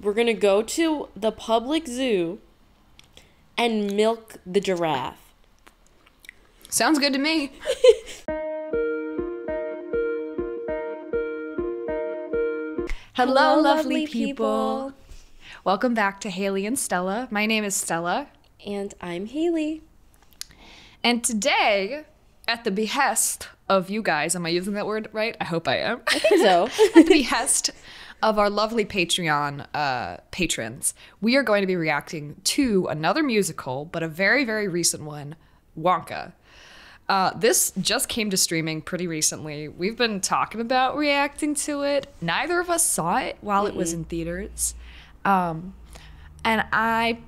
We're gonna go to the public zoo and milk the giraffe. Sounds good to me. Hello, lovely people. Welcome back to Hayley and Stella. My name is Stella. And I'm Hayley. And today, at the behest of you guys, am I using that word right? I hope I am. I think so. At the behest of our lovely Patreon patrons, we are going to be reacting to another musical, but a very, very recent one, Wonka. This just came to streaming pretty recently. We've been talking about reacting to it. Neither of us saw it while it was in theaters. And I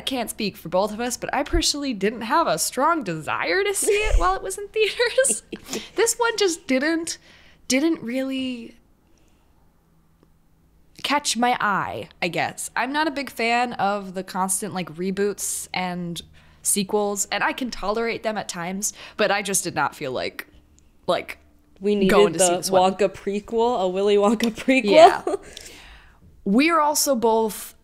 can't speak for both of us, but I personally didn't have a strong desire to see it while it was in theaters. This one just didn't really catch my eye, I guess. I'm not a big fan of the constant like reboots and sequels, and I can tolerate them at times, but I just did not feel like we needed going to the see this one. Wonka prequel, a Willy Wonka prequel. Yeah. We are also both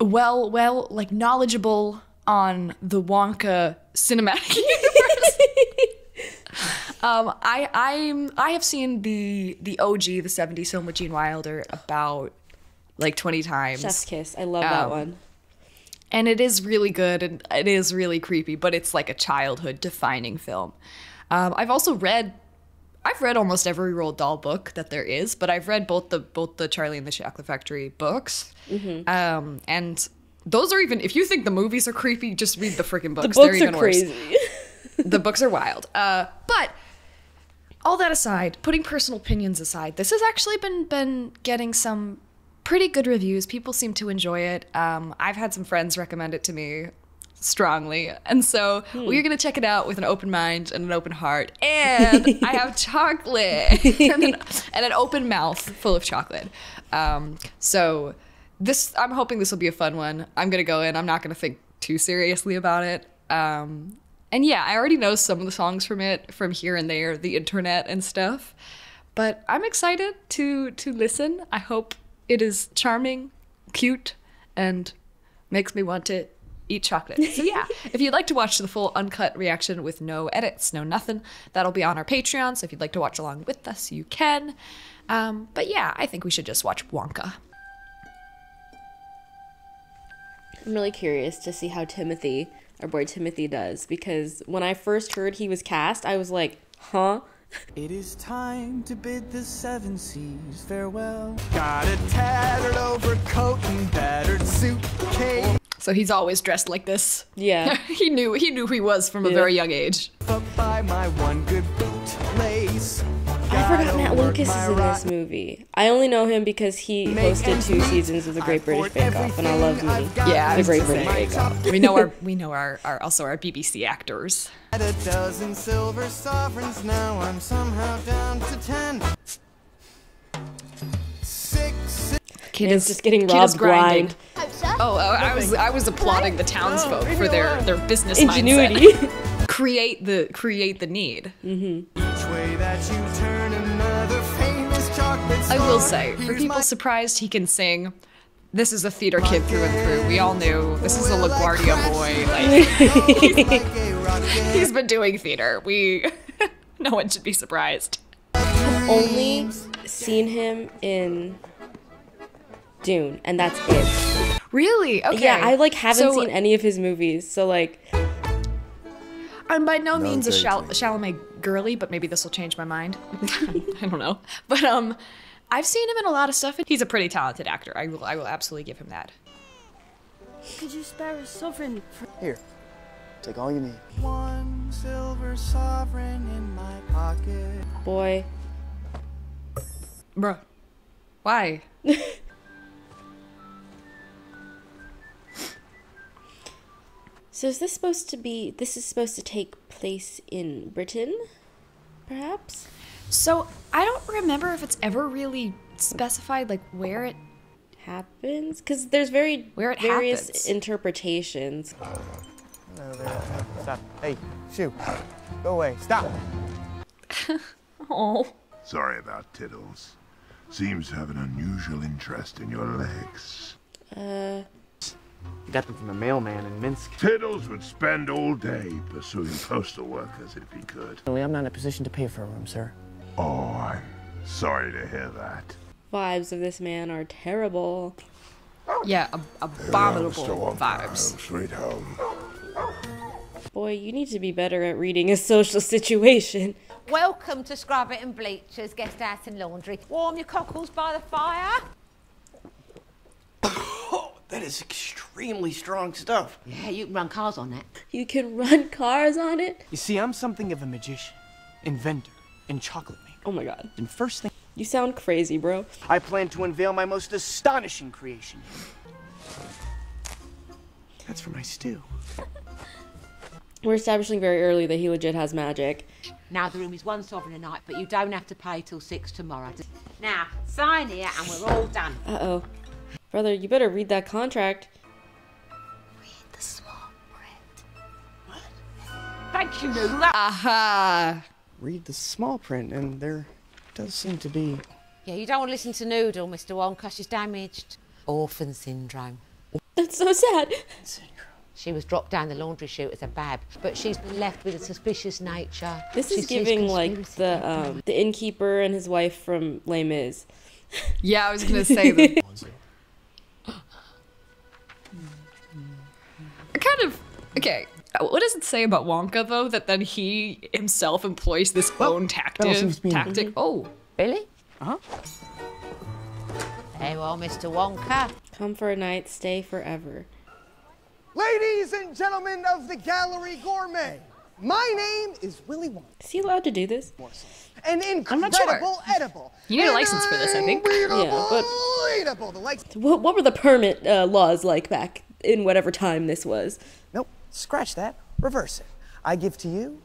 well like knowledgeable on the Wonka cinematic universe. I have seen the OG, the 70s film with Gene Wilder about like 20 times. Chef's Kiss. I love that one. And it is really good and it is really creepy, but it's like a childhood defining film. I've read almost every Roald Dahl book that there is, but I've read both the Charlie and the Chocolate Factory books. And those are even, if you think the movies are creepy, just read the freaking books. The books They're even are crazy. Worse. The books are wild. But all that aside, putting personal opinions aside, this has actually been getting some pretty good reviews. People seem to enjoy it. I've had some friends recommend it to me strongly, and so we're gonna check it out with an open mind and an open heart, and I have chocolate and an open mouth full of chocolate. So this, I'm hoping this will be a fun one. I'm gonna go in, I'm not gonna think too seriously about it. And yeah, I already know some of the songs from it from here and there, the internet and stuff, but I'm excited to listen. I hope it is charming, cute, and makes me want to eat chocolate. So yeah, if you'd like to watch the full uncut reaction with no edits, no nothing, that'll be on our Patreon. So if you'd like to watch along with us, you can. But yeah, I think we should just watch Wonka. I'm really curious to see how Timothy, our boy Timothy, does, because when I first heard he was cast, I was like, huh? It is time to bid the seven seas farewell. Got a tattered overcoat and battered suitcase. So he's always dressed like this. Yeah. he knew who he was from a very young age. Up by my one good bootlace. I forgot Matt Lucas is in this movie. I only know him because he hosted 2 seasons of The Great British Bake Off, and I love me. Yeah, The Great British Bake Off. we know our also our BBC actors. At a dozen silver sovereigns, now I'm somehow down to 10. 6. Kid is just getting kid robbed is grinding. blind. Oh, I was applauding the townsfolk for their business Ingenuity. mindset. create the need. Each way that you turn, another famous chocolate I will star. say, for Here's people my surprised he can sing, this is a theater kid through and through. We all knew this is a LaGuardia boy. Like he's been doing theater. No one should be surprised. Only seen him in Dune, and that's it. Really? Okay. Yeah, I haven't So- seen any of his movies, so I'm by no means a Chalamet girly, but maybe this will change my mind. I don't know. But I've seen him in a lot of stuff, and he's a pretty talented actor. I will absolutely give him that. Could you spare a sovereign for Here, take all you need. one silver sovereign in my pocket. boy. Bruh. Why? So is this supposed to take place in Britain, perhaps? So I don't remember if it's ever really specified like where it Happens? Because there's various happens. interpretations. Hello there. Stop. Hey, shoo. Go away. Stop. Oh. Sorry about Tiddles. Seems to have an unusual interest in your legs. You got them from the mailman in Minsk. Tiddles would spend all day pursuing postal workers if he could. Really, I'm not in a position to pay for a room, sir. Oh, I'm sorry to hear that. Vibes of this man are terrible. Yeah, abominable Hello, Mr. Wonka, vibes. home sweet home. Boy, you need to be better at reading a social situation. Welcome to Scrub It and Bleachers, Guest House and Laundry. Warm your cockles by the fire. Oh, that is extremely strong stuff. Yeah, you can run cars on that. You can run cars on it? You see, I'm something of a magician, inventor, and chocolate maker. Oh my god. And first thing, You sound crazy, bro. I plan to unveil my most astonishing creation. That's for my stew. We're establishing very early that he legit has magic. Now, the room is one sovereign a night, but you don't have to pay till 6 tomorrow. Now, sign here and we're all done. Uh-oh. Brother, you better read that contract. Read the small print. Thank you, Noodle. Aha! Read the small print, and there does seem to be... Yeah, you don't want to listen to Noodle, Mr. Wonka. She's damaged. Orphan syndrome. That's so sad. She was dropped down the laundry chute as a bab, but she's been left with a suspicious nature. This She is sees giving like conspiracy. the innkeeper and his wife from Les Mis. Yeah, I was gonna say that. Okay. What does it say about Wonka though? That then he himself employs this own seems to be- tactic. Oh, Really? Uh-huh. Hey, well, Mr. Wonka. Come for a night, stay forever. Ladies and gentlemen of the Gallery Gourmet, my name is Willy Wonka. Is he allowed to do this? An I'm not sure. incredible edible. You need a license for this, I think. Yeah, but Edible. The likes. what were the permit laws like back in whatever time this was? Nope, scratch that. Reverse it. I give to you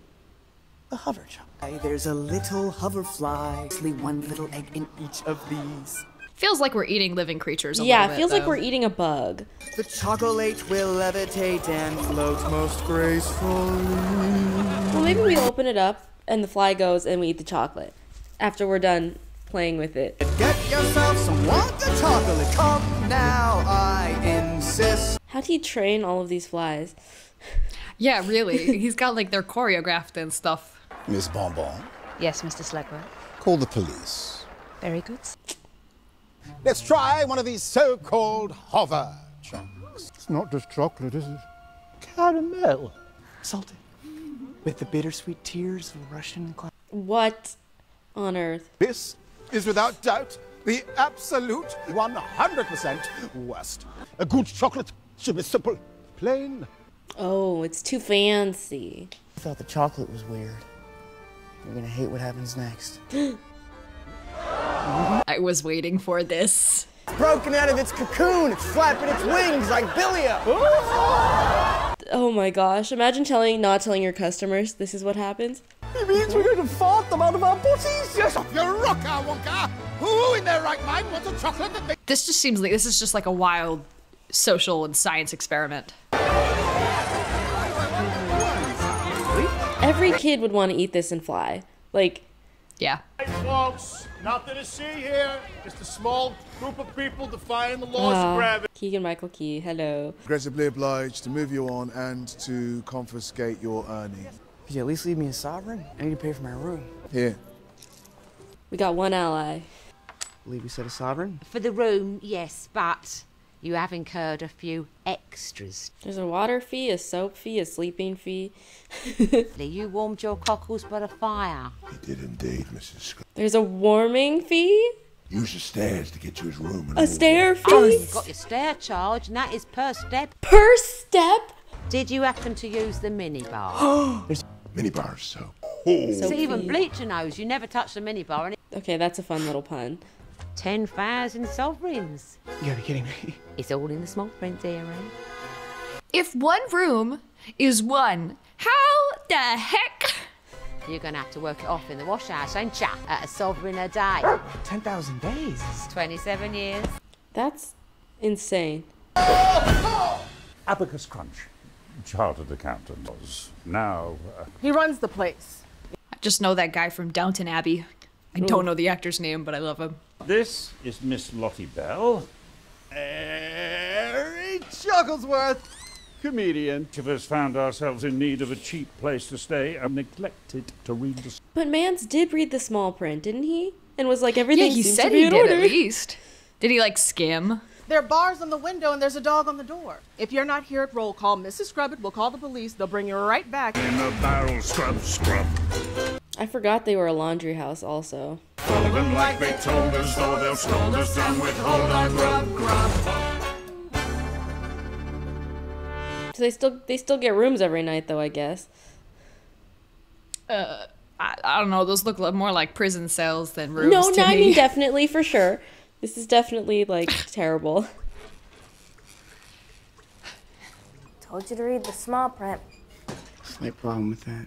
the hover chocolate. There's a little hoverfly. Only one little egg in each of these. feels like we're eating living creatures. A Yeah, little it bit, feels like though. we're eating a bug. The chocolate will levitate and float most gracefully. Well, maybe we open it up and the fly goes and we eat the chocolate after we're done playing with it. Get yourself some Wonka chocolate. Come now, I insist. How do you train all of these flies? Yeah, really. He's got like they're choreographed and stuff. Miss Bonbon, Yes, Mr. Slugworth. call the police. Very good. Let's try one of these so-called hover chunks. It's not just chocolate, is it? Caramel. Salted. With the bittersweet tears of a Russian clown. What on earth? This is without doubt the absolute 100% worst. A good chocolate should be simple, plain. Oh, it's too fancy. I thought the chocolate was weird. You're gonna hate what happens next. I was waiting for this. Broken out of its cocoon, it's flapping its wings like Billia. Oh my gosh, imagine not telling your customers this is what happens. It means we're going to fart them out of our butties. Yes, off your rocker, Wonka. Who in their right mind wants a chocolate that makes... This just seems like this is just like a wild social and science experiment. Every kid would want to eat this and fly. Like, Yeah. Hey folks, nothing to see here. Just a small group of people defying the laws of gravity. Keegan-Michael Key, hello. Regrettably obliged to move you on and to confiscate your earnings. Could you at least leave me a sovereign? I need to pay for my room. Here. We got one ally. Believe you said a sovereign? For the room, yes, but you have incurred a few extras. There's a water fee, a soap fee, a sleeping fee. You warmed your cockles by the fire. He did indeed, Mrs. Scott. There's a warming fee? Use the stairs to get to his room. And A stair Oh, fee? you've got your stair charge, and that is per step. Per step? Did you happen to use the minibar? Minibar soap. Soap See, even fee. Bleacher knows you never touch the minibar, and Okay, that's a fun little pun. 10,000 sovereigns. You gotta be kidding me. It's all in the small print, dearie. If one room is one, how the heck? You're gonna have to work it off in the wash house, ain't ya? At a sovereign a day. 10,000 days. 27 years. That's insane. Abacus Crunch, chartered accountant, was now He runs the place. I just know that guy from Downton Abbey. I don't know the actor's name, but I love him. This is Miss Lottie Bell. Harry Chucklesworth, comedian. Each of us found ourselves in need of a cheap place to stay and neglected to read the... But Mans did read the small print, didn't he? And was like, everything Yeah, he seems said to be he in did order. at least. Did he, like, skim? There are bars on the window and there's a dog on the door. If you're not here at roll call, Mrs. Scrubbit will call the police. They'll bring you right back. In the barrel, scrub, scrub. I forgot they were a laundry house also. Fold them like they told us, or they'll scold us down with hold on, grub, grub. So they still get rooms every night though, I guess. I don't know. Those look more like prison cells than rooms No, to I me. mean definitely for sure. This is definitely like terrible. Told you to read the small print. Slight problem with that.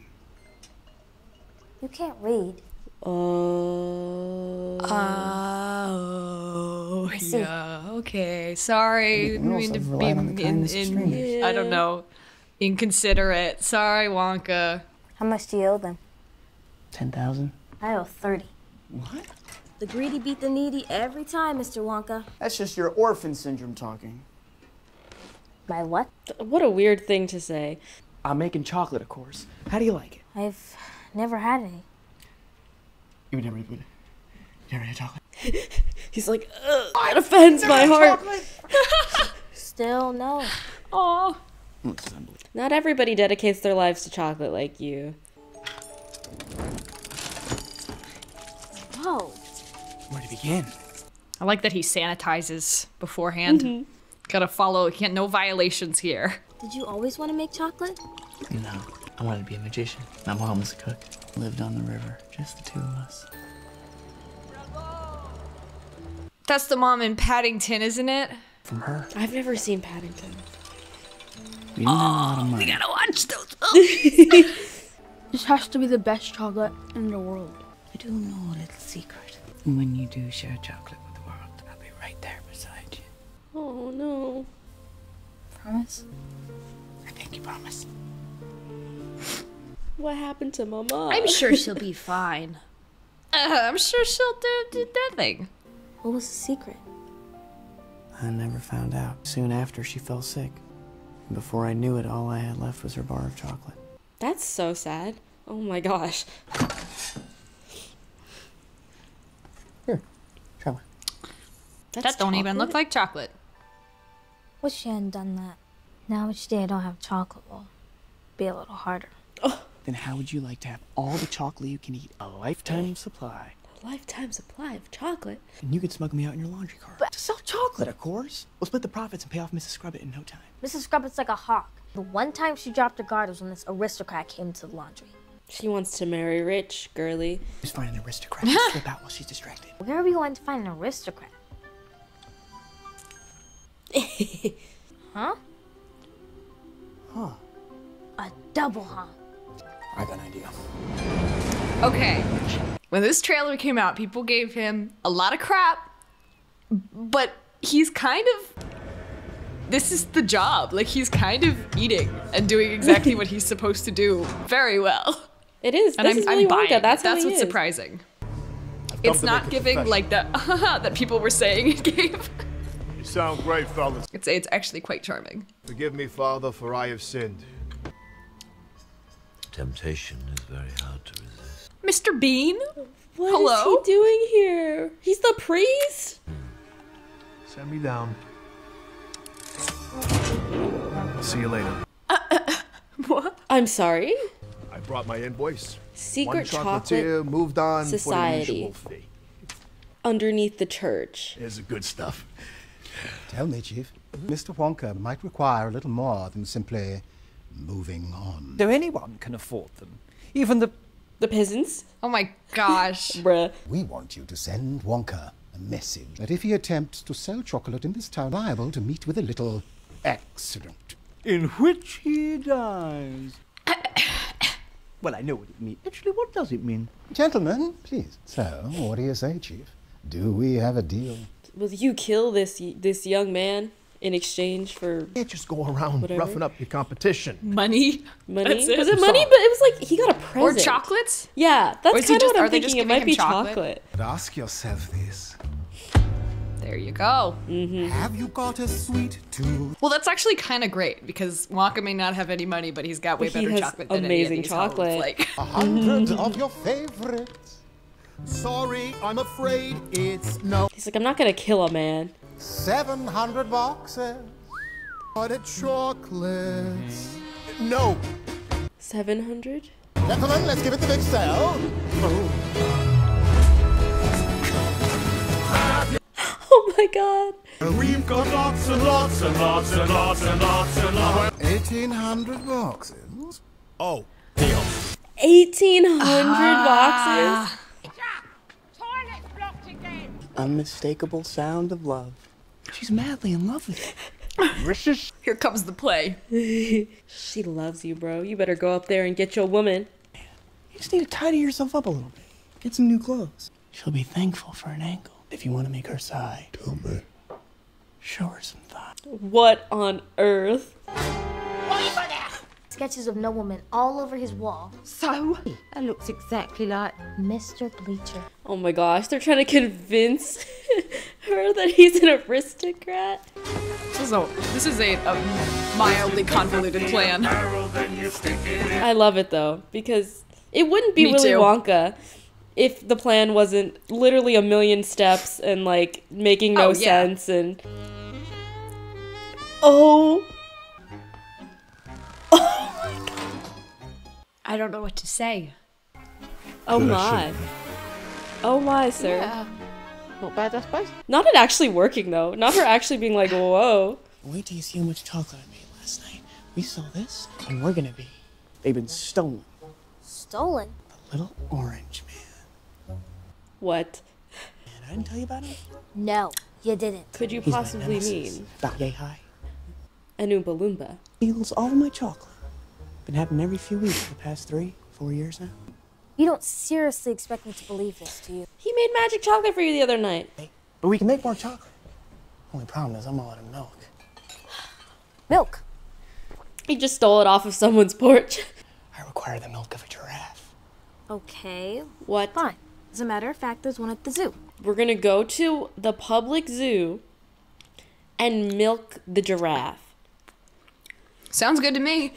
You can't read. Oh, yeah. Okay. Sorry. Didn't mean to be I don't know, inconsiderate. Sorry, Wonka. How much do you owe them? 10,000. I owe 30. What? The greedy beat the needy every time, Mr. Wonka. That's just your orphan syndrome talking. My what? What a weird thing to say. I'm making chocolate, of course. How do you like it? I've never had any. You never had chocolate? He's like, ugh, that offends my heart. Still no. Aw. Not everybody dedicates their lives to chocolate like you. Whoa. Where to begin? I like that he sanitizes beforehand. Gotta follow. No violations here. Did you always want to make chocolate? No, I wanted to be a magician. My mom was a cook. Lived on the river, just the two of us. That's the mom in Paddington, isn't it? From her. I've never seen Paddington. We don't have a lot of money. We gotta watch those. This has to be the best chocolate in the world. I do know a little secret. When you do share chocolate with the world, I'll be right there beside you. Oh no. Promise? I think you promise. What happened to Mama? I'm sure she'll be fine. I'm sure she'll do that thing. What was the secret? I never found out. Soon after, she fell sick. And before I knew it, all I had left was her bar of chocolate. That's so sad. Oh my gosh. Here, try one. That don't even look like chocolate. Wish you hadn't done that. Now each day I don't have chocolate will be a little harder. Then how would you like to have all the chocolate you can eat? A lifetime supply. A lifetime supply of chocolate? And you could smuggle me out in your laundry car. But to sell chocolate, of course. We'll split the profits and pay off Mrs. Scrubbit in no time. Mrs. Scrubbit's like a hawk. The one time she dropped her guard was when this aristocrat came to the laundry. She wants to marry rich, girly. Just find an aristocrat and slip out while she's distracted. Where are we going to find an aristocrat? Huh? Huh. A double huh? I got an idea. Okay. When this trailer came out, people gave him a lot of crap, but he's kind of... This is the job. Like, he's kind of eating and doing exactly what he's supposed to do very well. It is. And This is Willy buying Wonka. it. That's That's how he what's is. surprising. It's not giving, like, the that people were saying it gave. You sound great, fellas. It's actually quite charming. Forgive me, Father, for I have sinned. Temptation is very hard to resist. Mr. Bean? What Hello? is he doing here? He's the priest? Send me down. See you later. What? I'm sorry? I brought my invoice. Secret One chocolate chocolatier moved on society. for the usual fee. Underneath the church. Here's the good stuff. Tell me, Chief. Mr. Wonka might require a little more than simply moving on. So anyone can afford them. Even the peasants? Oh my gosh. Bruh. We want you to send Wonka a message that if he attempts to sell chocolate in this town, liable to meet with a little accident. in which he dies. Well, I know what it means. Actually, what does it mean? Gentlemen, please. So, what do you say, Chief? Do we have a deal? Will you kill this young man? in exchange for You can't just go around whatever. roughing up your competition. Money. Money? That's it. Was it money? But it was like he got a Or present. chocolates? Yeah, Or that's is he kind of just- what I'm are they just thinking. It giving might be him chocolate? chocolate. But ask yourself this. There you go. Have you got a sweet tooth? Well, that's actually kind of great because Wonka may not have any money, but he's got way But he better has chocolate than amazing any of these hoes. chocolate. Like, 100 of your favorites. Sorry, I'm afraid it's no. He's like, I'm not gonna kill a man. 700 boxes. What a chocolates. No. 700? Gentlemen, let's give it the big sell. Oh my god. We've got lots and lots and lots and lots and lots and lots. 1,800 boxes. Oh, deal. 1,800 boxes? Toilet's blocked again. Unmistakable sound of love. She's madly in love with you. here comes the play. She loves you, bro. You better go up there and get your woman. You just need to tidy yourself up a little bit. Get some new clothes. She'll be thankful for an ankle. If you want to make her sigh, Tell me. show her some thought. What on earth? Sketches of noblemen all over his wall. So? That looks exactly like... Mr. Bleacher. Oh my gosh, they're trying to convince her that he's an aristocrat. This is a mildly convoluted plan. I love it though, because it wouldn't be Me Willy too. Wonka if the plan wasn't literally a million steps and like making no Oh, yeah. sense and... Oh! I don't know what to say. Oh Good, I my. Oh my, sir. Yeah. Not bad, I suppose. Not it actually working though. Not her actually being like, whoa. Wait till you see how much chocolate I made last night. We saw this, and we're gonna be. They've been stolen. Stolen? The little orange man. What And I didn't tell you about him? No, you didn't. could you He's my possibly nemesis. mean? About yay high. An Oompa Loompa. Steals all of my chocolate. Been happening every few weeks for the past 3-4 years now. You don't seriously expect me to believe this, do you? He made magic chocolate for you the other night. But we can make more chocolate. Only problem is I'm all out of milk. Milk. He just stole it off of someone's porch. I require the milk of a giraffe. Okay, What? fine. As a matter of fact, there's one at the zoo. We're gonna go to the public zoo and milk the giraffe. Sounds good to me.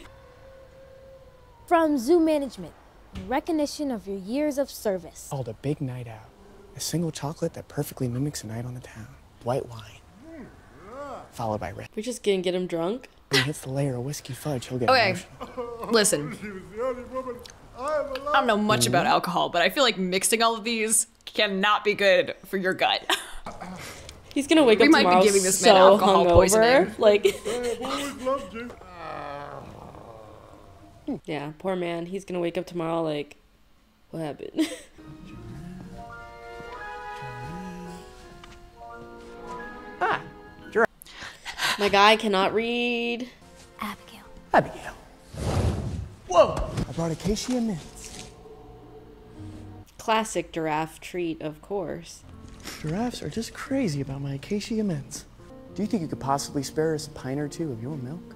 From zoo management, in recognition of your years of service. Called a big night out. A single chocolate that perfectly mimics a night on the town. White wine. Followed by red. We're just gonna get him drunk. When he hits the layer of whiskey fudge, he'll get Okay, emotional. listen. I don't know much about alcohol, but I feel like mixing all of these cannot be good for your gut. He's gonna wake We up might be tomorrow giving this man so alcohol hungover. poisoning. Like, I've always loved you. yeah, poor man. He's gonna wake up tomorrow like, what happened? Ah, My guy cannot read. Abigail. Abigail. Whoa! I brought acacia mints. Classic giraffe treat, of course. Giraffes are just crazy about my acacia mints. Do you think you could possibly spare us a pint or two of your milk?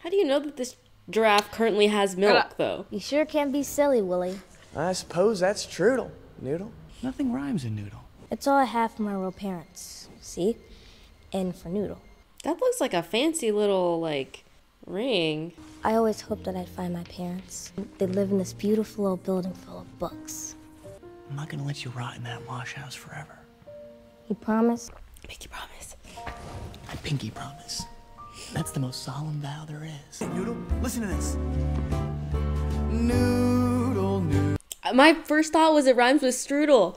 How do you know that this giraffe currently has milk, though? You sure can be silly, Willie. I suppose that's Trudel. Noodle? Nothing rhymes in noodle. It's all I have from my real parents. See? And for Noodle. That looks like a fancy little, like, ring. I always hoped that I'd find my parents. They live in this beautiful old building full of books. I'm not gonna let you rot in that wash house forever. You promise? Pinky promise. I pinky promise. That's the most solemn vow there is. Hey, Noodle, listen to this. Noodle, noodle. My first thought was it rhymes with strudel.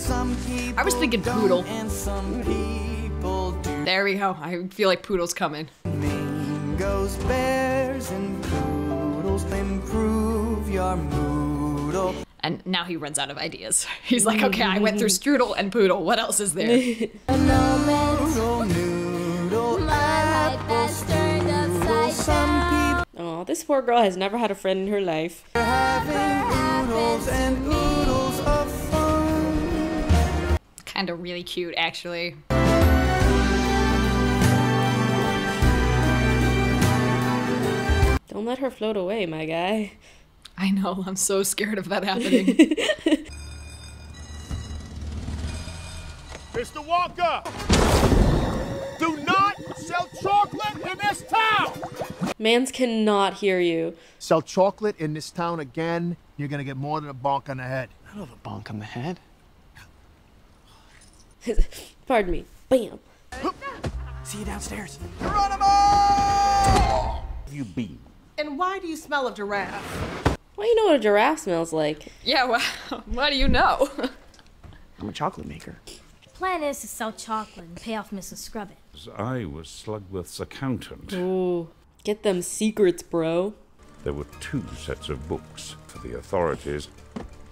Some people I was thinking poodle. and some people do. There we go. I feel like poodle's coming. Mangoes, bears, and poodles improve your moodle. And now he runs out of ideas. He's like, okay, I went through strudel and poodle. What else is there? Noodle, noodle, apples, strudel. Some people Oh, this poor girl has never had a friend in her life. are having oodles and oodles of fun. Kind of really cute, actually. let her float away, my guy. I know, I'm so scared of that happening. Mr. Wonka! Do not sell chocolate in this town! Mans cannot hear you. Sell chocolate in this town again, you're gonna get more than a bonk on the head. I love a bonk on the head. Pardon me. Bam. See you downstairs. Geronimo! Have you been? And why do you smell of giraffe? Well, you know what a giraffe smells like. Yeah, well, why do you know? I'm a chocolate maker. Plan is to sell chocolate and pay off Mrs. Scrubbit. I was Slugworth's accountant. Ooh, get them secrets, bro. There were 2 sets of books for the authorities,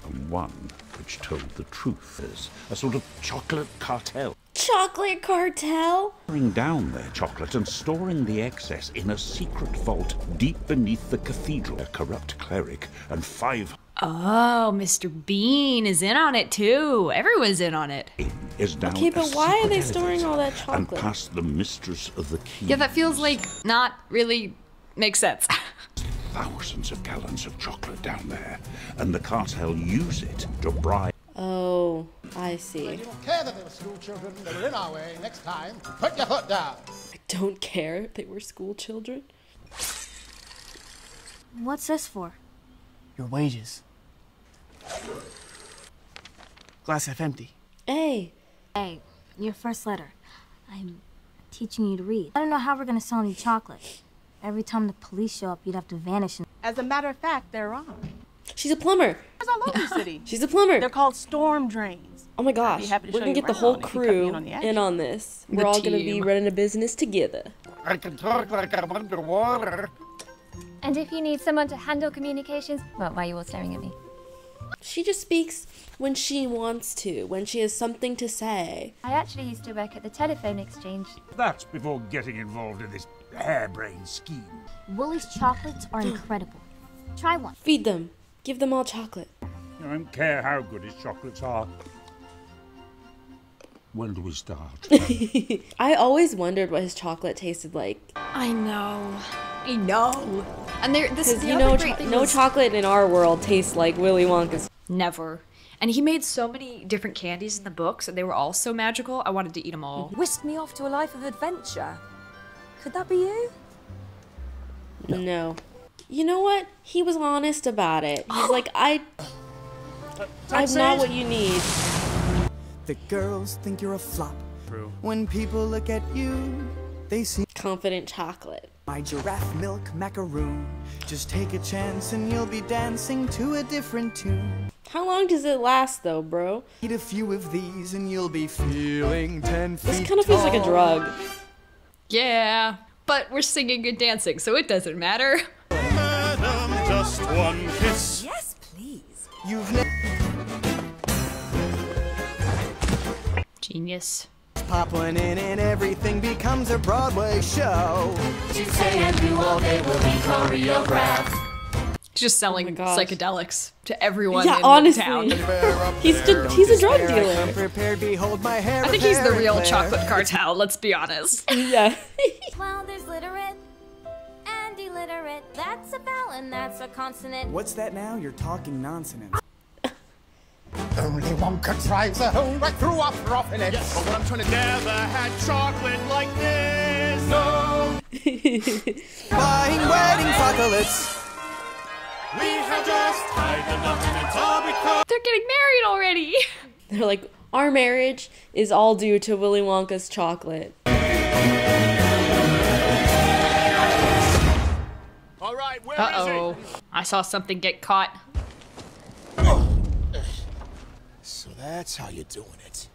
and one which told the truth. There's a sort of chocolate cartel. Chocolate cartel? Pouring down their chocolate and storing the excess in a secret vault deep beneath the cathedral. A corrupt cleric and 5 Oh, Mr. Bean is in on it too. Everyone's in on it. is now Okay, but why are they secret storing all that edifice and chocolate? past the mistress of the key. Yeah, that feels like not really makes sense. Thousands of gallons of chocolate down there, and the cartel use it to bribe. Oh, I see. You don't care that they were school children, they were in our way. Next time, put your foot down. I don't care. They were school children. What's this for? Your wages. Glass half empty. Hey. Hey, your first letter. I'm teaching you to read. I don't know how we're gonna sell any chocolate. Every time the police show up, you'd have to vanish. As a matter of fact, they're on. She's a plumber. There's all over the city. She's a plumber. They're called storm drains. Oh my gosh. I'd be happy to We're show gonna you get the whole around if you cut me crew in on the in on this. We're The all gonna be team. running a business together. I can talk like I'm underwater. And if you need someone to handle communications, well, why are you all staring at me? She just speaks when she wants to, when she has something to say. I actually used to work at the telephone exchange. That's before getting involved in this harebrained scheme. Woolies chocolates are incredible. Try one. Feed them. Give them all chocolate. I don't care how good his chocolates are. When do we start? I always wondered what his chocolate tasted like. I know. And this Because is you know, no chocolate in our world tastes like Willy Wonka's. Never. And he made so many different candies in the books, and they were all so magical. I wanted to eat them all. Whisked me off to a life of adventure. Could that be you? No. You know what? He was honest about it. He's like, I'm not what you need. The girls think you're a flop. True. When people look at you, they see confident chocolate. My giraffe milk macaroon. Just take a chance and you'll be dancing to a different tune. How long does it last though, bro? Eat a few of these and you'll be feeling 10 feet This kind of feels like a drug. Yeah, but we're singing and dancing, so it doesn't matter. Madam, just one kiss. Yes, please. You've never Genius. pop one in and everything becomes a Broadway show. To say and do all day will be choreographed. He's just selling gosh. psychedelics to everyone Yeah, in honestly. the town. He's a drug dealer. I'm prepared, behold my hair. I think he's the repair, real repair. chocolate cartel, let's be honest. Yeah. Well, there's literate and illiterate. That's a vowel and that's a consonant. What's that now? You're talking nonsense. Only Wonka drives a home right through our profit. Yes, but what I'm trying to never had chocolate like this. No. Buying wedding chocolates. We have just tied the knot and it's all because They're getting married already. They're like, our marriage is all due to Willy Wonka's chocolate. all right, where is Uh-oh. I saw something get caught. So that's how you're doing it.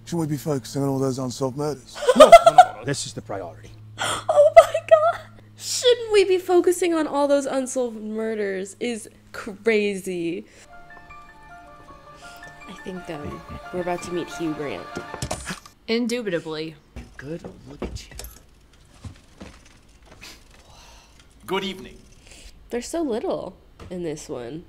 Shouldn't we be focusing on all those unsolved murders? No. This is the priority. Oh my god! Shouldn't we be focusing on all those unsolved murders? Is crazy. I think we're about to meet Hugh Grant. Indubitably. Good look at you. Good evening. They're so little in this one.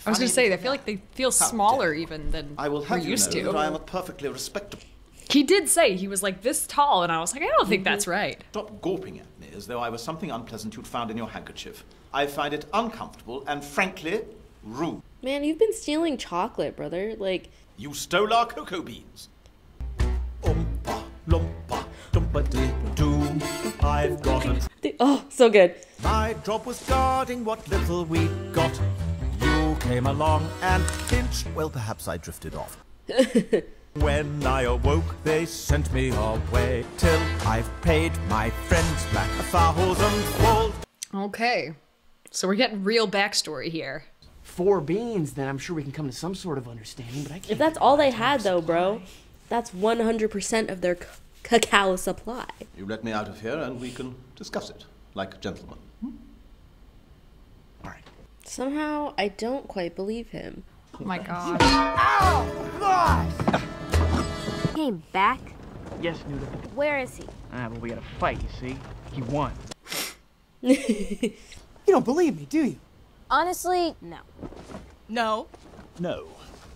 I was gonna say, I feel like they feel smaller even than I will we're have you used know to. that I am a perfectly respectable. He did say he was like this tall, and I was like, I don't think that's right. Stop gawping at me as though I was something unpleasant you'd found in your handkerchief. I find it uncomfortable and, frankly, rude. Man, you've been stealing chocolate, brother. Like, you stole our cocoa beans. Oompa, loompa, doompety-doo. I've got an... Oh, so good. My job was guarding what little we got. You came along and pinched. Well, perhaps I drifted off. When I awoke, they sent me away till I've paid my friends back 1,000-fold. Okay, so we're getting real backstory here. 4 beans, then I'm sure we can come to some sort of understanding, but I can't... If that's all they had, though, bro, that's 100% of their cacao supply. You let me out of here and we can discuss it, like gentlemen. All right. Somehow, I don't quite believe him. Oh my god. Ow! God! Came back? Yes, Nuda. Where is he? Well, we got a fight, you see? He won. You don't believe me, do you? Honestly, no. No. No.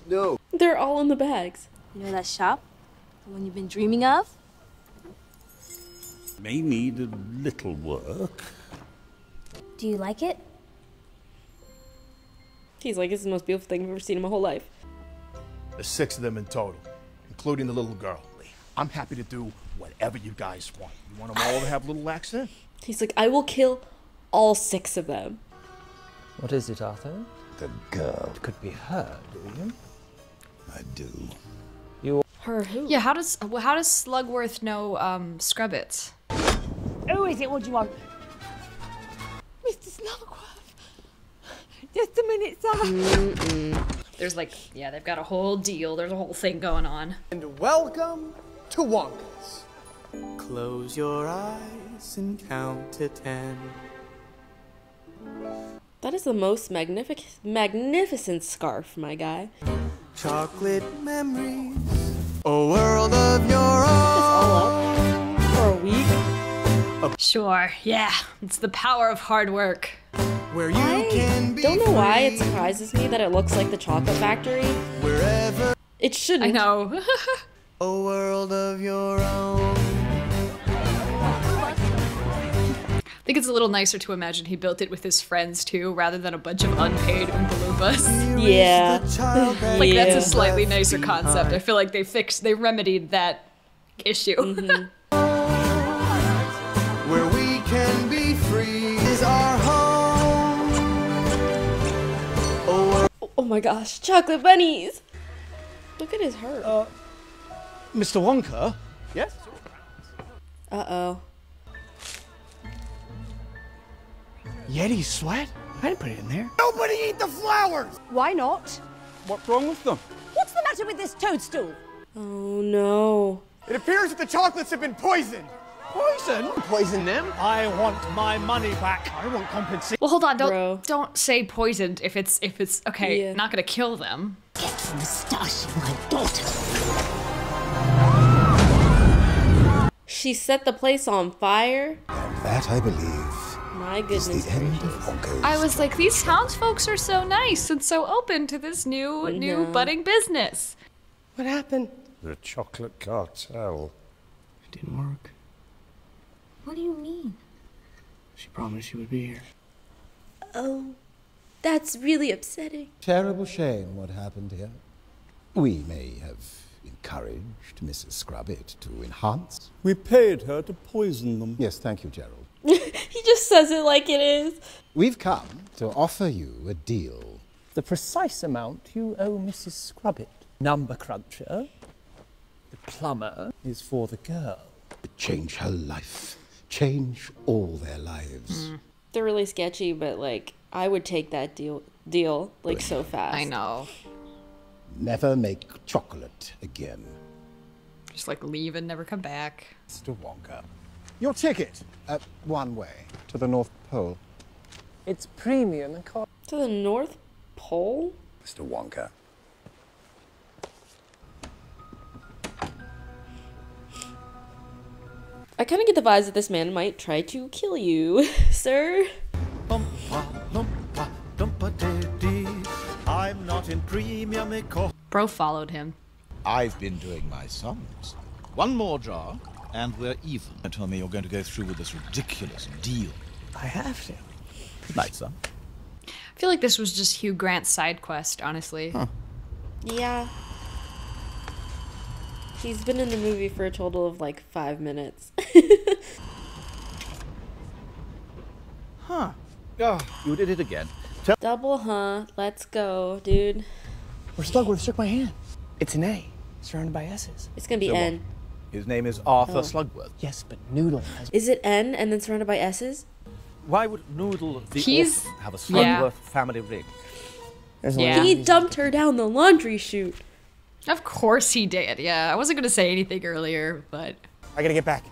No. They're all in the bags. You know that shop? The one you've been dreaming of? May need a little work. Do you like it? He's like, this is the most beautiful thing I've ever seen in my whole life. There's 6 of them in total, including the little girl. I'm happy to do whatever you guys want. You want them all to have little accent? He's like, I will kill all 6 of them. What is it, Arthur? The girl. It could be her, do you? I do. You... Her who? Yeah, how does Slugworth know Scrubbits? Who is it? What do you want? Mr. Snowcraft. Just a minute, sir. There's like, yeah, they've got a whole deal. There's a whole thing going on. And welcome to Wonka's. Close your eyes and count to 10. That is the most magnificent scarf, my guy. Chocolate memories, a world of your all own. up for a week. Sure, yeah, it's the power of hard work. Where you can be Don't know why it free. surprises me that it looks like the chocolate factory. Wherever It shouldn't. I know. a world of your own. I think it's a little nicer to imagine he built it with his friends too, rather than a bunch of unpaid Oompa Loompas. Yeah. Like that's a slightly nicer concept. I feel like they remedied that issue. Where we can be free is our home. Oh my gosh, chocolate bunnies! Look at his hurt. Mr. Wonka? Yes? Uh-oh. Yeti sweat? I didn't put it in there. Nobody eat the flowers! Why not? What's wrong with them? What's the matter with this toadstool? Oh no. It appears that the chocolates have been poisoned. Poison? Poison them? I want my money back. I want compensation. Well, hold on, Bro. don't say poisoned if it's okay, Yeah. not gonna kill them. Get from Nastasia, my daughter. She set the place on fire? That, I believe, My is goodness the end gracious. of Wonka's. I was like, these townsfolks are so nice and so open to this new budding business. What happened? The chocolate cartel. It didn't work. What do you mean? She promised she would be here. Oh, that's really upsetting. Terrible shame what happened here. We may have encouraged Mrs. Scrubbit to enhance. We paid her to poison them. Yes, thank you, Gerald. He just says it like it is. We've come to offer you a deal. The precise amount you owe Mrs. Scrubbit. Number cruncher. The plumber is for the girl. Change her life. Change all their lives. They're really sketchy, but like, I would take that deal like so fast. I know. Never make chocolate again. Just like leave and never come back. Mr. Wonka. Your ticket? One way. To the North Pole. It's premium and cost. To the North Pole? Mr. Wonka. I kind of get the vibes that this man might try to kill you, sir. Oompa, loompa, doompety-dee. I'm not in premium eco. Bro followed him. I've been doing my sums. One more jar, and we're even. Tell me you're going to go through with this ridiculous deal. I have to. Good night, son. I feel like this was just Hugh Grant's side quest, honestly. Huh. Yeah. He's been in the movie for a total of like 5 minutes. Huh. Oh, you did it again. Double huh. Let's go, dude. Where Slugworth shook my hand. It's an A, surrounded by S's. It's gonna be So N. His name is Arthur Oh. Slugworth. Yes, but Noodle has... Is it N and then surrounded by S's? Why would Noodle the He's- author have a yeah. Slugworth family ring? Yeah. He dumped her down the laundry chute. Of course he did, yeah. I wasn't gonna say anything earlier, but... I gotta get back.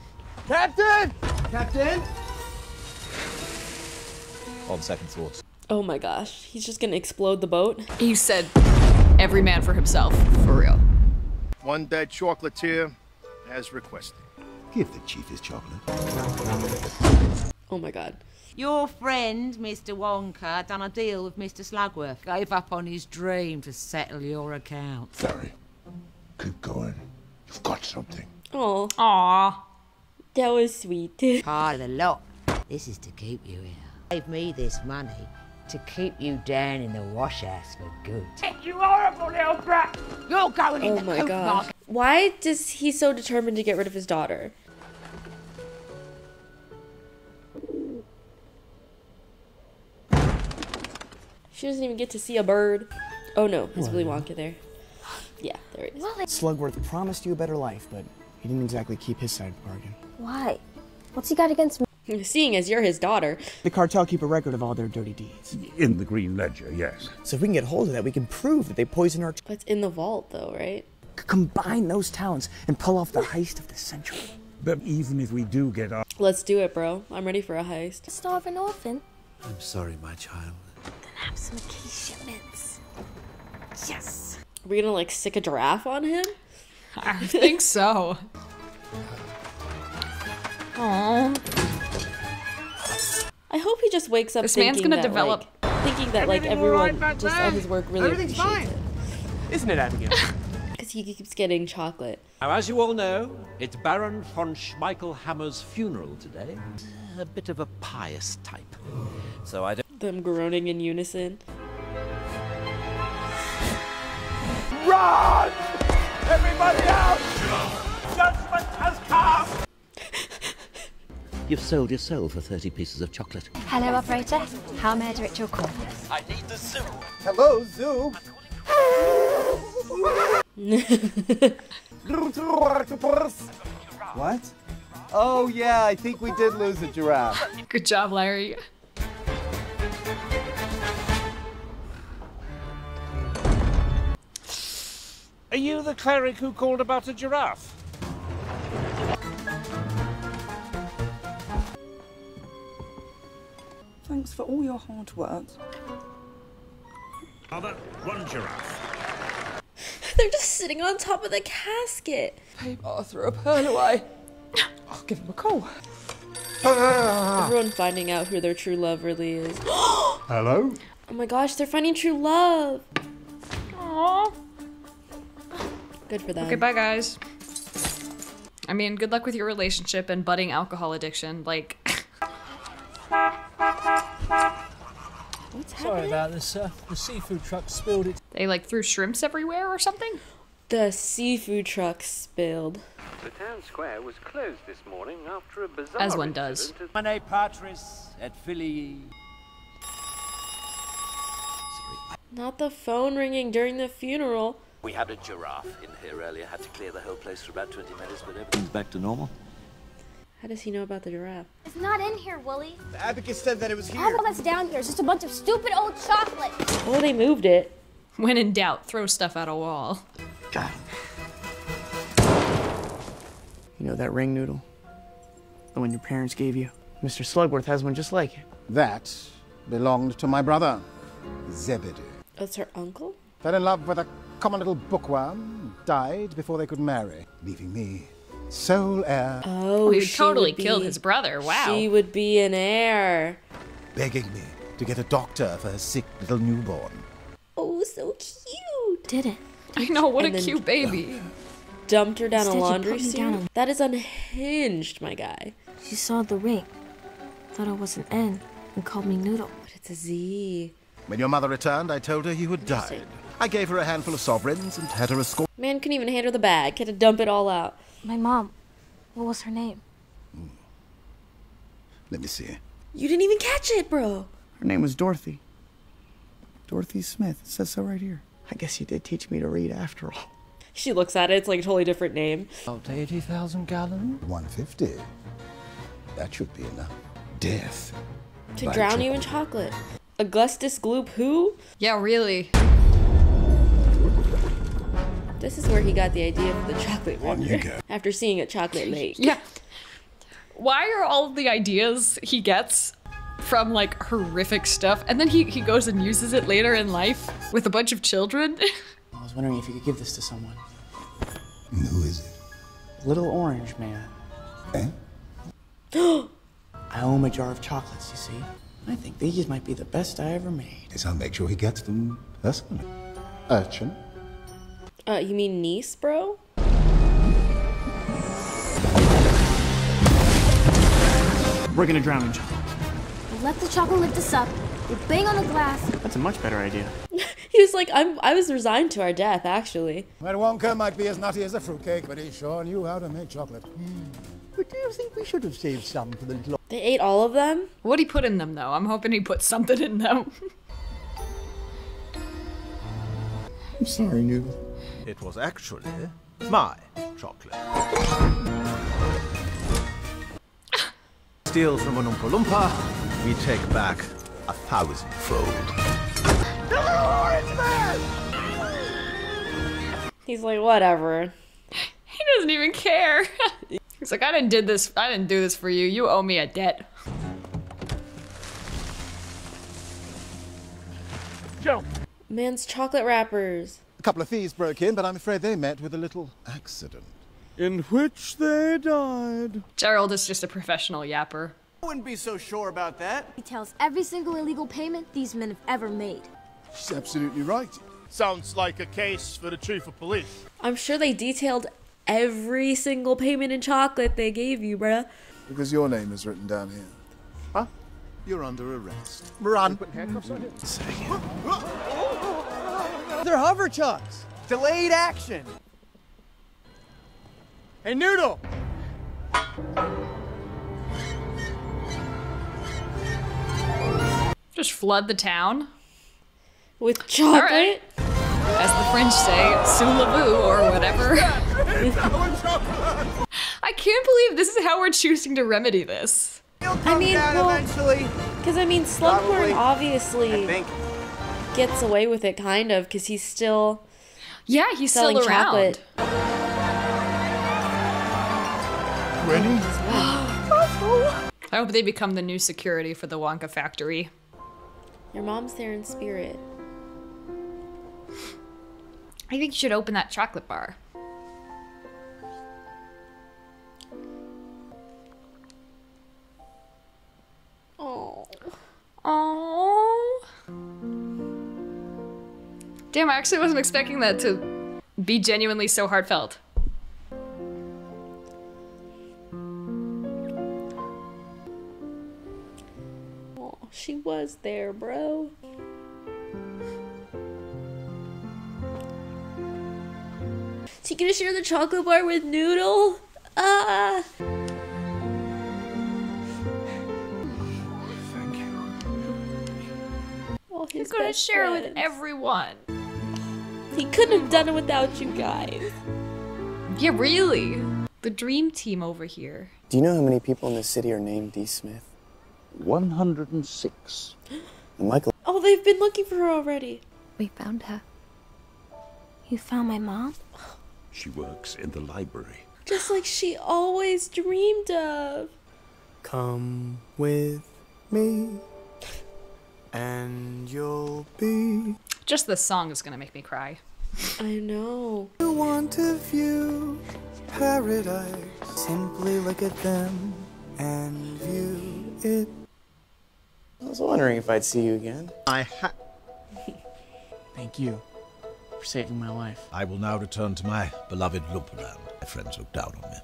Captain! Captain! On second thoughts. Oh my gosh. He's just gonna explode the boat. He said, every man for himself, for real. One dead chocolatier, as requested. Give the chief his chocolate. Oh my god. Your friend, Mr. Wonka, done a deal with Mr. Slugworth. Gave up on his dream to settle your account. Sorry. Keep going. You've got something. Oh. Aw. That was sweet. Part of the lot. This is to keep you here. Gave me this money to keep you down in the wash house for good. You horrible little brat! You're going in Oh the my coop gosh. market. Why does he so determined to get rid of his daughter? She doesn't even get to see a bird. Oh no, it's Willy Wonka there. Yeah, there it is. Slugworth promised you a better life, but he didn't exactly keep his side of the bargain. Why? What's he got against me? Seeing as you're his daughter. The cartel keep a record of all their dirty deeds. In the Green Ledger, yes. So if we can get hold of that, we can prove that they poisoned our... But it's in the vault though, right? Combine those talents and pull off the heist of the century. But even if we do get our... Let's do it, bro. I'm ready for a heist. Starve an orphan? I'm sorry, my child. Then have some key shipments. Yes. Are we gonna like stick a giraffe on him? I think so. Aww. I hope he just wakes up This man's thinking gonna that, develop- like, thinking that like everyone just at his work really Everything's appreciates fine. it. Isn't it, Abigail? Because he keeps getting chocolate. Now, as you all know, it's Baron von Schmeichelhammer's funeral today. A bit of a pious type. So I don't... Them groaning in unison. Run! Everybody out! Judgment has come! You've sold your soul for 30 pieces of chocolate. Hello, operator. How may I direct your call? I need the zoo. Hello, Zoo. What? Oh, yeah, I think we did lose a giraffe. Good job, Larry. Are you the cleric who called about a giraffe? Thanks for all your hard work. Another one giraffe. They're just sitting on top of the casket. Hey, Arthur, a pearl away. I'll give him a call. Everyone finding out who their true love really is. Hello? Oh my gosh, they're finding true love. Aww. Good for them. Okay, bye, guys. I mean, good luck with your relationship and budding alcohol addiction. Like... What's Sorry happening? about this, sir. The seafood truck spilled it. They, like, threw shrimps everywhere or something? The seafood truck spilled. The town square was closed this morning after a bizarre As one does. incident. Mane Patris et Filii. Not the phone ringing during the funeral. We had a giraffe in here earlier. Had to clear the whole place for about 20 minutes, but everything's back to normal. How does he know about the giraffe? It's not in here, Wooly. The abacus said that it was here. All that's down here is just a bunch of stupid old chocolate. Oh, they moved it. When in doubt, throw stuff at a wall. You know that ring, Noodle? The one your parents gave you? Mr. Slugworth has one just like it. That belonged to my brother, Zebedee. That's her uncle? Fell in love with a common little bookworm, died before they could marry, leaving me sole heir. Oh, he she totally would be- killed his brother. Wow. She would be an heir. Begging me to get a doctor for her sick little newborn. Oh, so cute. Did it? I know, what And a then- cute baby. dumped her down Instead, a you laundry put me down chute? That is unhinged, my guy. She saw the ring, thought it was an N, and called me Noodle. But it's a Z. When your mother returned, I told her you had died. I gave her a handful of sovereigns and had her escort. Man couldn't even hand her the bag. Had to dump it all out. My mom, what was her name? Let me see. You didn't even catch it, bro. Her name was Dorothy. Dorothy Smith. It says so right here. I guess you did teach me to read after all. She looks at it. It's like a totally different name. About 80,000 gallons. 150. That should be enough. Death. To by drown you in chocolate. Augustus Gloop who? Yeah, really. This is where he got the idea for the chocolate On you go. after seeing a chocolate lake. Yeah. Why are all of the ideas he gets from like horrific stuff and then he goes and uses it later in life with a bunch of children? I was wondering if you could give this to someone. Who is it? Little Orange Man. Eh? I owe him a jar of chocolates, you see. I think these might be the best I ever made. Yes, I'll make sure he gets them personally. Urchin. You mean niece, bro? We're gonna drown in chocolate. We'll let the chocolate lift us up. We'll bang on the glass. That's a much better idea. He was like, I was resigned to our death, actually. Well, Wonka might be as nutty as a fruitcake, but he sure knew how to make chocolate. But do you think we should have saved some for the little... They ate all of them? What'd he put in them, though? I'm hoping he put something in them. I'm sorry, Noodle. It was actually my chocolate. Steal from an Oompa Loompa, we take back 1,000-fold. He's like, whatever. He doesn't even care. He's like, I didn't do this for you. You owe me a debt. Joe. Man's chocolate wrappers. A couple of thieves broke in, but I'm afraid they met with a little accident. In which they died. Gerald is just a professional yapper. I wouldn't be so sure about that. He tells every single illegal payment these men have ever made. She's absolutely right. Sounds like a case for the chief of police. I'm sure they detailed every single payment in chocolate they gave you, bruh. Because your name is written down here. Huh? You're under arrest. Run. They're hover chucks. Delayed action. Hey, Noodle. Just flood the town. With chocolate? Right. As the French say, sous la vous, or whatever. I can't believe this is how we're choosing to remedy this. I mean, well, eventually. Because I mean, Slughorn I obviously think. gets away with it, kind of, because he's still he's selling still around. chocolate. Ready? I hope they become the new security for the Wonka factory. Your mom's there in spirit. I think you should open that chocolate bar. Oh. Oh. Damn, I actually wasn't expecting that to be genuinely so heartfelt. Oh, she was there, bro. Is he gonna share the chocolate bar with Noodle? Ah! Thank you. Oh, He's his gonna best share it with friend. everyone. He couldn't have done it without you guys. Yeah, really. The dream team over here. Do you know how many people in this city are named D. Smith? 106. And Michael. Oh, they've been looking for her already. We found her. You found my mom? She works in the library. Just like she always dreamed of. Come with me, and you'll be. Just this song is gonna make me cry. I know. You want to view paradise. Simply look at them and view it. I was wondering if I'd see you again. Thank you. for saving my life. I will now return to my beloved Loompa land. My friends look down on me.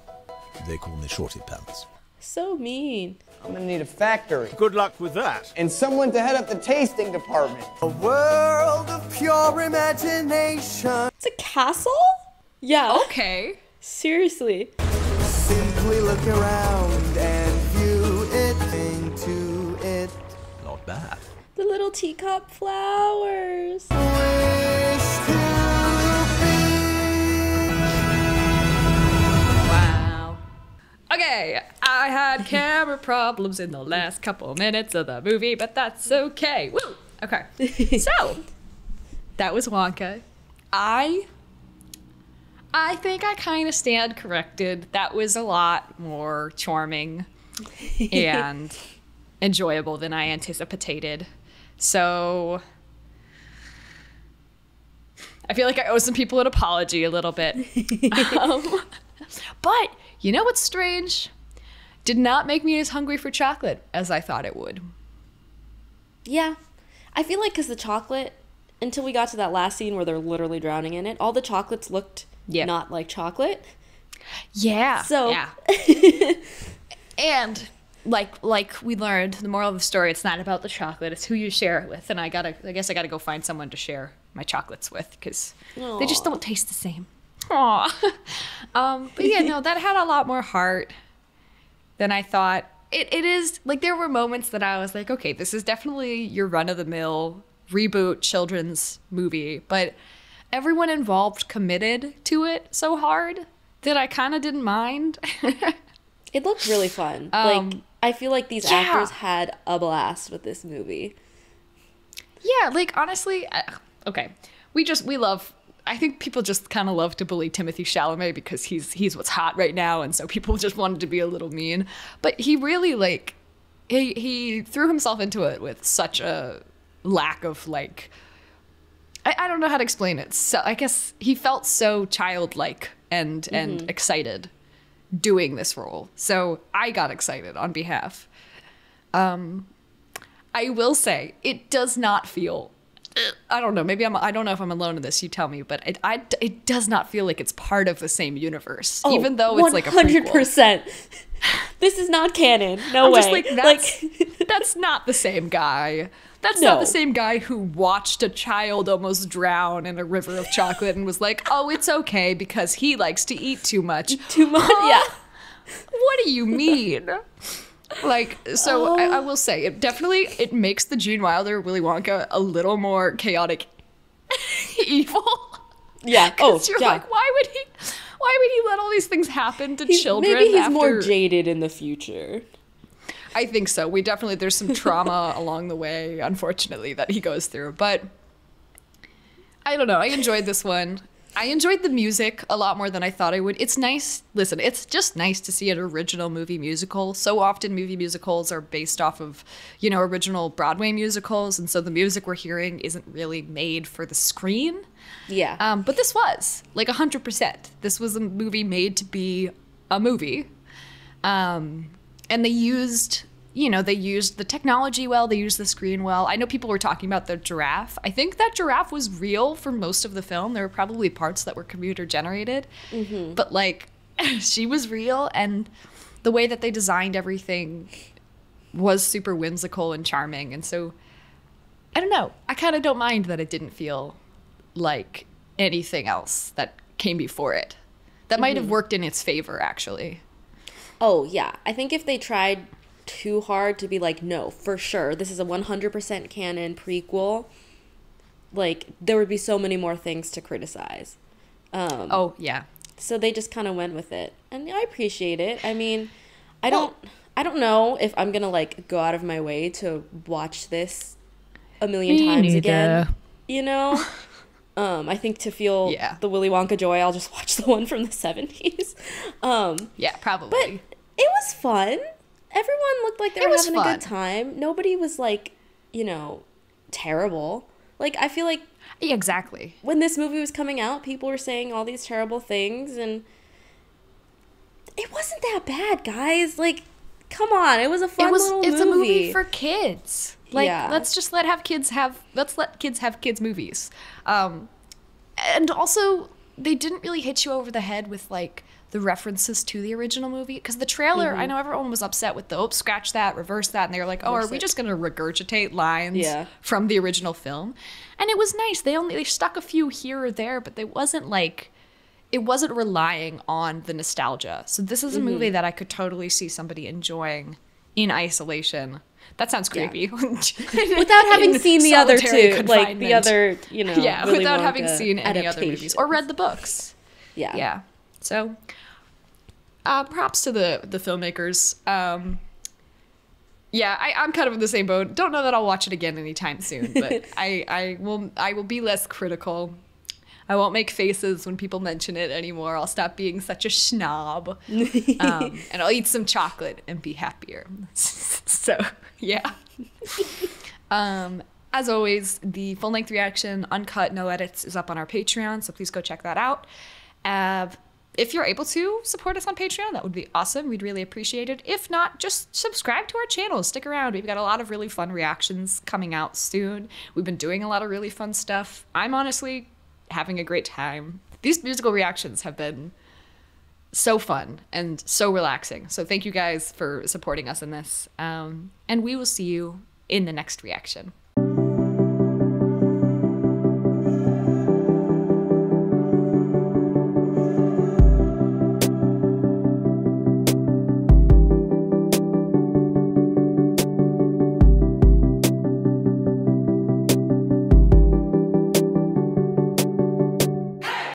They call me Shorty Pants. So mean. I'm gonna need a factory. Good luck with that. And someone to head up the tasting department. A world of pure imagination. It's a castle? Yeah. Okay. Seriously. Simply look around and view it into it. Not bad. The little teacup flowers. Wow. Okay, I had camera problems in the last couple minutes of the movie, but that's okay. Woo! Okay. So, that was Wonka. I think I kind of stand corrected. That was a lot more charming and enjoyable than I anticipated. So I feel like I owe some people an apology a little bit. But you know what's strange? Did not make me as hungry for chocolate as I thought it would. Yeah. I feel like because the chocolate, until we got to that last scene where they're literally drowning in it, all the chocolates looked not like chocolate. Yeah. So. Yeah. And like we learned, the moral of the story, it's not about the chocolate, it's who you share it with. And I guess I gotta go find someone to share my chocolates with, because they just don't taste the same. Aw. But yeah, no, that had a lot more heart than I thought. It is, like, there were moments that I was like, okay, this is definitely your run-of-the-mill reboot children's movie, but everyone involved committed to it so hard that I kind of didn't mind. It looked really fun. Like, I feel like these actors had a blast with this movie. Yeah, like, honestly, okay, we love, I think people just kind of love to bully Timothée Chalamet because he's what's hot right now, and so people just wanted to be a little mean. But he really, like, he threw himself into it with such a lack of, like, I don't know how to explain it. So I guess he felt so childlike and excited doing this role. So I got excited on behalf. I will say, it does not feel, I don't know, I don't know if I'm alone in this, you tell me, but it does not feel like it's part of the same universe, even though it's like a prequel. 100%. This is not canon. No I'm way. Just like, that's not the same guy. That's not the same guy who watched a child almost drown in a river of chocolate and was like, oh, it's okay because he likes to eat too much. Too much, yeah. What do you mean? Like, so I will say, it makes the Gene Wilder Willy Wonka a little more chaotic evil. Yeah. You're like, why would he let all these things happen to children? Maybe he's more jaded in the future. I think so. There's some trauma along the way, unfortunately, that he goes through. But I don't know. I enjoyed this one. I enjoyed the music a lot more than I thought I would. It's nice. Listen, it's just nice to see an original movie musical. So often movie musicals are based off of, original Broadway musicals. And so the music we're hearing isn't really made for the screen. Yeah. But this was, like, 100%. This was a movie made to be a movie. And they used the technology well, they used the screen well. I know people were talking about the giraffe. I think that giraffe was real for most of the film. There were probably parts that were computer generated. Mm-hmm. But, like, she was real, and the way that they designed everything was super whimsical and charming. And so, I don't know. I kind of don't mind that it didn't feel like anything else that came before it. That might have worked in its favor, actually. Oh, yeah. I think if they tried too hard to be like, no, for sure, this is a 100% canon prequel, like, there would be so many more things to criticize. Oh, yeah. So they just kind of went with it. And I appreciate it. I mean, I don't know if I'm going to, like, go out of my way to watch this a million times again. I think to feel the Willy Wonka joy, I'll just watch the one from the 70s. Yeah, probably. But it was fun. Everyone looked like they were having a good time. Nobody was, like, terrible. Like, I feel like... Yeah, exactly. When this movie was coming out, people were saying all these terrible things, and it wasn't that bad, guys. Like, come on. It was a fun little movie. It's a movie for kids. Like, let's let kids have kids movies. And And also, they didn't really hit you over the head with like the references to the original movie, because the trailer, I know everyone was upset with the scratch that, reverse that, and they were like, oh, are we just gonna regurgitate lines from the original film? And it was nice. They stuck a few here or there, but it wasn't relying on the nostalgia. So this is a movie that I could totally see somebody enjoying in isolation. That sounds creepy. Without having seen the other two, like the other, Willy without Wonka having seen any other movies adaptations. or read the books. Yeah. So, props to the filmmakers. I'm kind of in the same boat. Don't know that I'll watch it again anytime soon, but I will be less critical. I won't make faces when people mention it anymore. I'll stop being such a snob. And I'll eat some chocolate and be happier. So, yeah. As always, the full-length reaction, uncut, no edits, is up on our Patreon, so please go check that out. If you're able to support us on Patreon, that would be awesome. We'd really appreciate it. If not, just subscribe to our channel. Stick around. We've got a lot of really fun reactions coming out soon. We've been doing a lot of really fun stuff. I'm honestly having a great time. These musical reactions have been so fun and so relaxing. So thank you guys for supporting us in this. And we will see you in the next reaction.